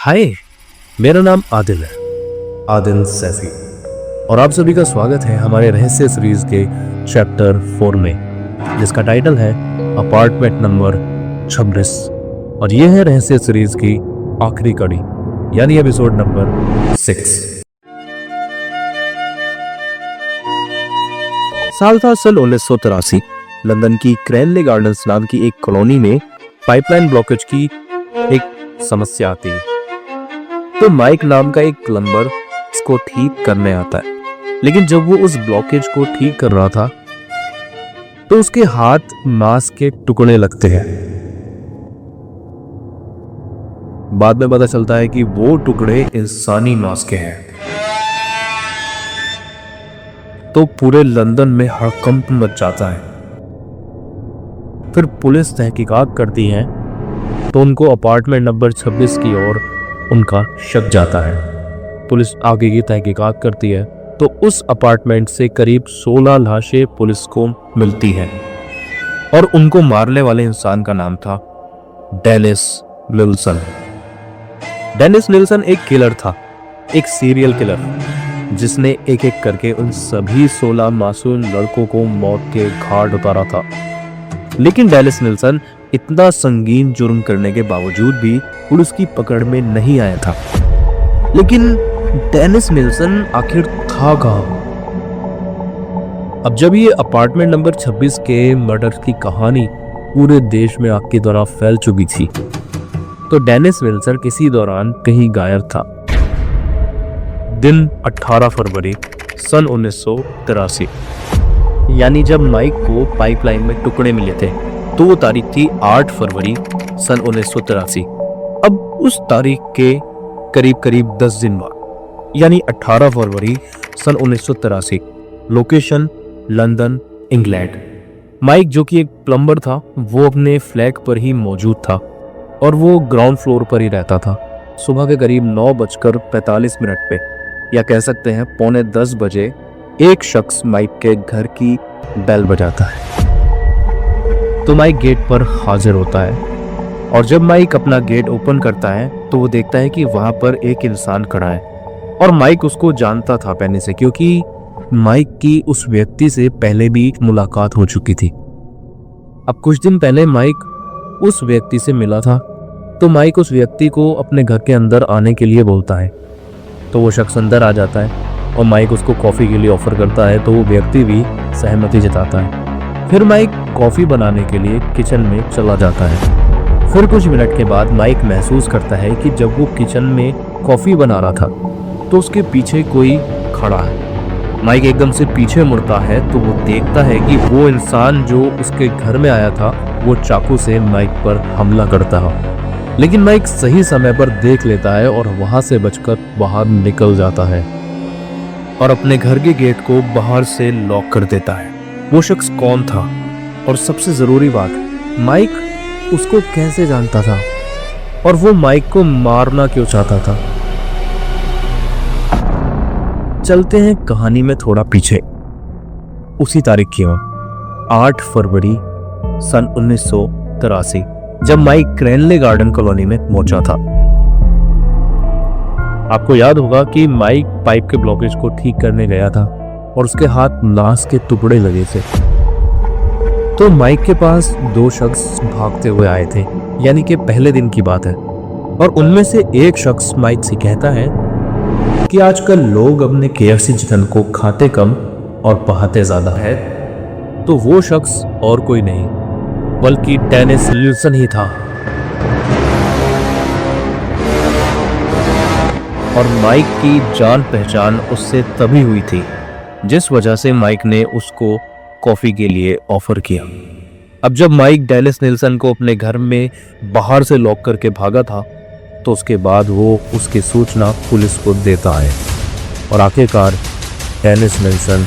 हाय, मेरा नाम आदिल है, आदिल सैफी, और आप सभी का स्वागत है हमारे रहस्य सीरीज के चैप्टर 4 में, जिसका टाइटल है अपार्टमेंट नंबर 26। और ये है रहस्य सीरीज की आखिरी कड़ी, यानी एपिसोड नंबर 6। साल था सन 1983। लंदन की क्रेनली गार्डन्स नाम की एक कॉलोनी में पाइपलाइन ब्लॉकेज की एक समस्या आती है। तो माइक नाम का एक प्लम्बर इसको ठीक करने आता है, लेकिन जब वो उस ब्लॉकेज को ठीक कर रहा था तो उसके हाथ मांस के टुकड़े लगते हैं। बाद में पता चलता है कि वो टुकड़े इंसानी मांस के हैं। तो पूरे लंदन में हड़कंप मच जाता है। फिर पुलिस तहकीकात करती है तो उनको अपार्टमेंट नंबर 26 की ओर उनका शक जाता है। पुलिस आगे की तहकीकात करती है तो उस अपार्टमेंट से करीब 16 लाशें पुलिस को मिलती हैं, और उनको मारने वाले इंसान का नाम था डेनिस निल्सन। डेनिस निल्सन एक किलर था, एक सीरियल किलर, जिसने एक एक करके उन सभी 16 मासूम लड़कों को मौत के घाट उतारा था। लेकिन डेनिस निल्सन इतना संगीन जुर्म करने के बावजूद भी पुलिस की पकड़ में नहीं आया था। लेकिन डेनिस निल्सन आखिर था कहां? अब जब ये अपार्टमेंट नंबर 26 के मर्डर की कहानी पूरे देश में आग की तरह फैल चुकी थी, तो डेनिस निल्सन किसी दौरान कहीं गायब था। दिन 18 फरवरी सन 1983, यानी जब माइक को पाइपलाइन में टुकड़े मिले थे, तो वो तारीख थी 8 फरवरी सन 1983। अब उस तारीख के करीब 10 दिन बाद, यानी 18 फरवरी सन 1983, लोकेशन लंदन, इंग्लैंड। माइक, जो कि एक प्लम्बर था, वो अपने फ्लैट पर ही मौजूद था और वो ग्राउंड फ्लोर पर ही रहता था। सुबह के करीब 9:45 पे, या कह सकते हैं 9:45 बजे, एक शख्स माइक के घर की बेल बजाता है। तो माइक गेट पर हाजिर होता है, और जब माइक अपना गेट ओपन करता है तो वो देखता है कि वहां पर एक इंसान खड़ा है। और माइक उसको जानता था पहले से, क्योंकि माइक की उस व्यक्ति से पहले भी मुलाकात हो चुकी थी। अब कुछ दिन पहले माइक उस व्यक्ति से मिला था, तो माइक उस व्यक्ति को अपने घर के अंदर आने के लिए बोलता है। तो वो शख्स अंदर आ जाता है और माइक उसको कॉफ़ी के लिए ऑफर करता है, तो वो व्यक्ति भी सहमति जताता है। फिर माइक कॉफ़ी बनाने के लिए किचन में चला जाता है। फिर कुछ मिनट के बाद माइक महसूस करता है कि जब वो किचन में कॉफ़ी बना रहा था तो उसके पीछे कोई खड़ा है। माइक एकदम से पीछे मुड़ता है तो वो देखता है कि वो इंसान जो उसके घर में आया था, वो चाकू से माइक पर हमला करता है। लेकिन माइक सही समय पर देख लेता है और वहां से बचकर बाहर निकल जाता है और अपने घर के गेट को बाहर से लॉक कर देता है। वो शख्स कौन था, और सबसे जरूरी बात, माइक उसको कैसे जानता था, और वो माइक को मारना क्यों चाहता था? चलते हैं कहानी में थोड़ा पीछे, उसी तारीख की 8 फरवरी सन 1983, जब माइक क्रेनली गार्डन कॉलोनी में पहुंचा था। आपको याद होगा कि माइक पाइप के ब्लॉकेज को ठीक करने गया था और उसके हाथ लाश के टुकड़े लगे थे। तो माइक के पास 2 शख्स भागते हुए आए थे, यानी कि पहले दिन की बात है। और उनमें से एक शख्स माइक से कहता है कि आजकल लोग अपने KFC चिकन को खाते कम और बहाते ज्यादा है। तो वो शख्स और कोई नहीं बल्कि डेनिस निल्सन ही था। और माइक की जान पहचान उससे तभी हुई थी जिस वजह से माइक ने उसको कॉफी के लिए ऑफर किया। अब जब माइक डेनिस निल्सन को अपने घर में बाहर से लॉक करके भागा था, तो उसके बाद वो उसकी सूचना पुलिस को देता है और आखिरकार डेनिस निल्सन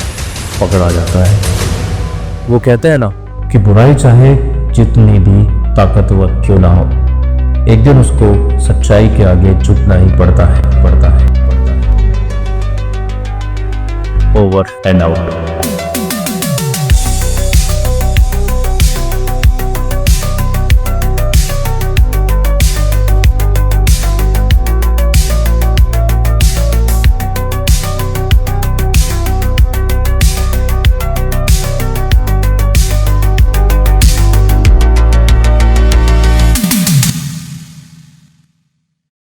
पकड़ा जाता है। वो कहते हैं ना कि बुराई चाहे जितनी भी ताकतवर क्यों ना हो, एक दिन उसको सच्चाई के आगे झुकना ही पड़ता है। Over and out.